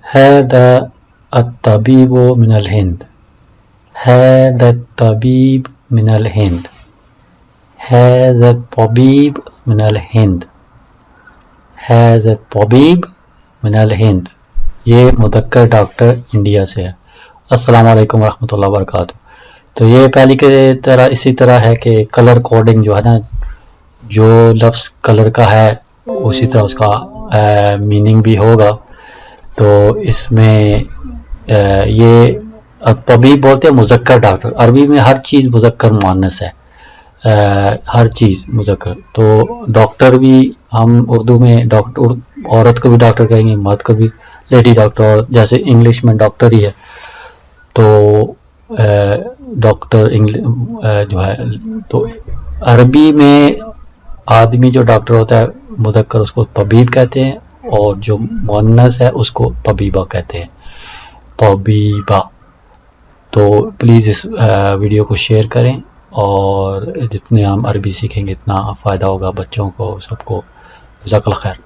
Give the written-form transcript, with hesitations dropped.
هذا الطبيب من الهند. هذا الطبيب من الهند. هذا الطبيب من الهند. هذا الطبيب من الهند. یہ مذکر ڈاکٹر انڈیا سے ہے. السلام علیکم ورحمۃ اللہ وبرکاتہ. تو یہ پہلی کے طرح اسی طرح ہے کہ کلر کوڈنگ جو ہے نا، جو لفظ کلر کا ہے اسی طرح اس کا میننگ بھی ہوگا. تو اس میں یہ طبیب بولتے ہیں مذکر ڈاکٹر. عربی میں ہر چیز مذکر مؤنث ہے، ہر چیز مذکر. تو ڈاکٹر بھی ہم اردو میں ڈاکٹر عورت کو بھی ڈاکٹر کہیں گے، مرد کو بھی لیڈی ڈاکٹر، اور جیسے انگلش میں ڈاکٹر ہی ہے. تو ڈاکٹر جو ہے، تو عربی میں آدمی جو ڈاکٹر ہوتا ہے مذکر اس کو طبیب کہتے ہیں، اور جو مؤنث ہے اس کو طبیبہ کہتے ہیں، طبیبہ. تو پلیز اس ویڈیو کو شیئر کریں، اور جتنے ہم عربی سیکھیں گے اتنا فائدہ ہوگا بچوں کو، سب کو. جزاک اللہ خیر.